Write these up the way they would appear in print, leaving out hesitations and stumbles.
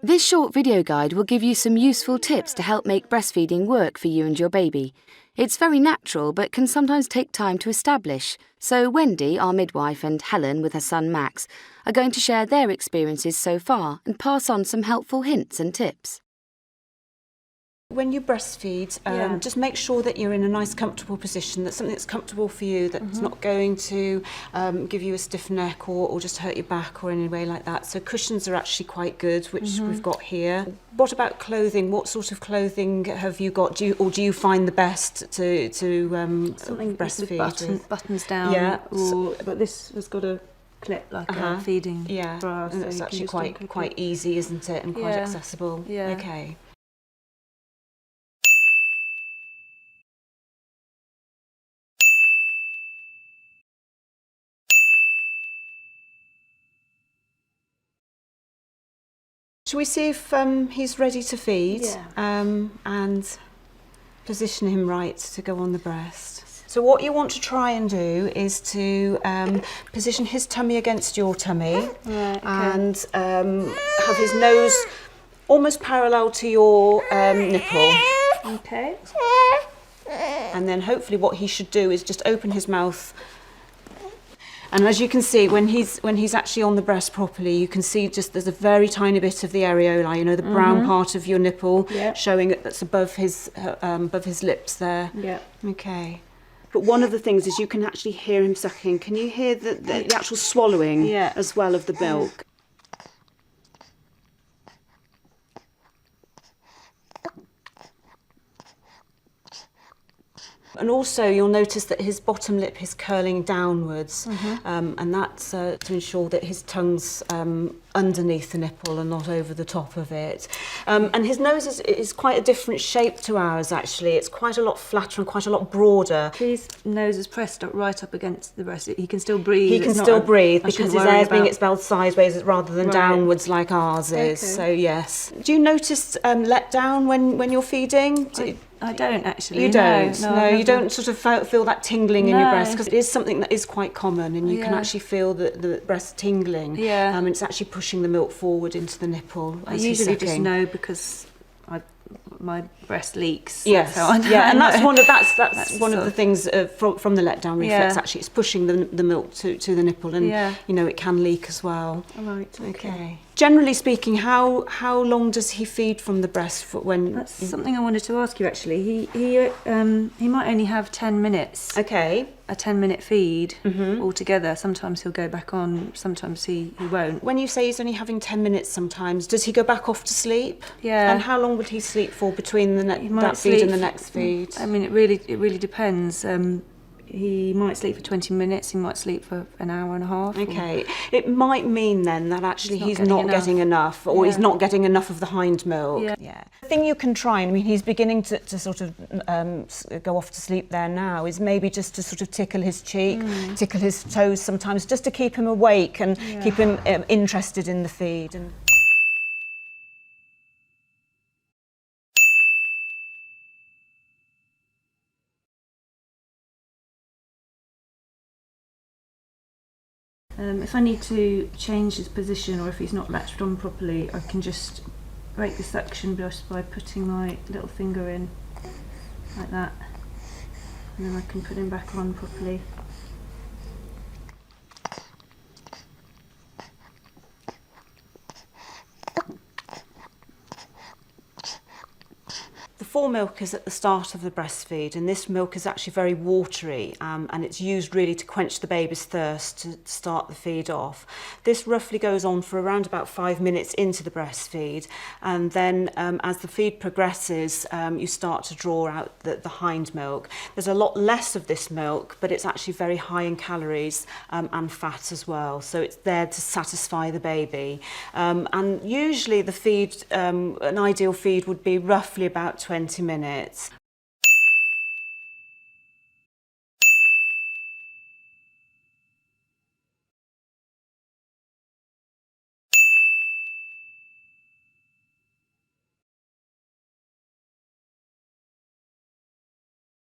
This short video guide will give you some useful tips to help make breastfeeding work for you and your baby. It's very natural but can sometimes take time to establish, so Wendy, our midwife, and Helen, with her son Max, are going to share their experiences so far and pass on some helpful hints and tips. When you breastfeed, just make sure that you're in a nice comfortable position, that's something that's comfortable for you, that's not going to give you a stiff neck or just hurt your back or in any way like that. So cushions are actually quite good, which we've got here. What about clothing? What sort of clothing have you got? Do you find the best to something breastfeed with buttons down? Yeah. But this has got a clip like a feeding bra. And it's actually quite easy, isn't it? And quite accessible. Yeah. Okay. Shall we see if he's ready to feed? And position him right to go on the breast. So what you want to try and do is to position his tummy against your tummy and have his nose almost parallel to your nipple. Okay. And then hopefully what he should do is just open his mouth. And as you can see, when he's actually on the breast properly, you can see just there's a very tiny bit of the areola, you know, the brown part of your nipple showing that's above his lips there. Yeah. Okay. But one of the things is you can actually hear him sucking. Can you hear the actual swallowing as well of the milk? And also you'll notice that his bottom lip is curling downwards, and that's to ensure that his tongue's underneath the nipple and not over the top of it. And his nose is quite a different shape to ours actually. It's quite a lot flatter and quite a lot broader. His nose is pressed up right up against the breast. He can still breathe. He can still breathe because his air's being expelled sideways rather than downwards like ours is. So yes. Do you notice let down when you're feeding? I don't actually. You don't? No, you don't sort of feel that tingling in your breast, because it is something that is quite common and you can actually feel the breast tingling. Yeah. And it's actually pushing the milk forward into the nipple. I usually just know because my breast leaks. Yes. And that's one of the things from the letdown reflex. Actually, it's pushing the milk to the nipple, and you know it can leak as well. Right. Okay. Generally speaking, how long does he feed from the breast? That's something I wanted to ask you actually. He might only have 10 minutes. Okay. A 10-minute feed altogether. Sometimes he'll go back on, sometimes he won't. When you say he's only having 10 minutes sometimes, does he go back off to sleep? Yeah. And how long would he sleep for between that feed and the next feed? I mean, it really depends. He might sleep for 20 minutes, he might sleep for an hour and a half. Okay. It might mean then that actually he's not getting enough, or he's not getting enough of the hind milk. Yeah. The thing you can try, I mean, he's beginning to sort of go off to sleep there now, is maybe just to sort of tickle his cheek, tickle his toes sometimes, just to keep him awake and keep him interested in the feed. If I need to change his position, or if he's not latched on properly, I can just break the suction just by putting my little finger in like that, and then I can put him back on properly. The foremilk is at the start of the breastfeed, and this milk is actually very watery, and it's used really to quench the baby's thirst to start the feed off. This roughly goes on for around about 5 minutes into the breastfeed, and then as the feed progresses, you start to draw out the hind milk. There's a lot less of this milk, but it's actually very high in calories and fat as well, so it's there to satisfy the baby. And usually the feed, an ideal feed would be roughly about 20 minutes.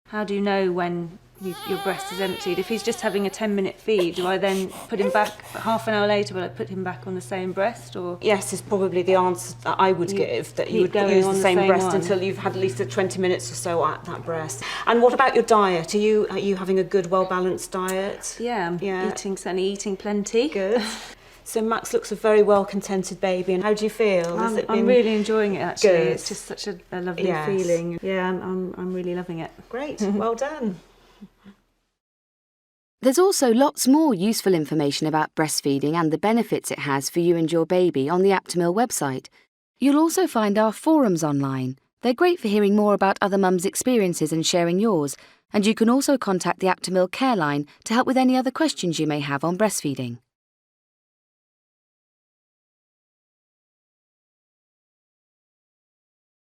How do you know when your breast is emptied. If he's just having a 10-minute feed, do I then put him back half an hour later? Will I put him back on the same breast? Or yes, is probably the answer that I would give, that you would going use on the the same same breast one. until you've had at least 20 minutes or so at that breast. And what about your diet? Are you having a good, well-balanced diet? yeah, I'm certainly eating plenty. Good. So Max looks a very well-contented baby, and how do you feel? Has it been... I'm really enjoying it, actually. Good. It's just such a lovely Yes. feeling. Yeah, I'm really loving it. Great, well done. There's also lots more useful information about breastfeeding and the benefits it has for you and your baby on the Aptamil website. You'll also find our forums online. They're great for hearing more about other mums' experiences and sharing yours, and you can also contact the Aptamil Care Line to help with any other questions you may have on breastfeeding.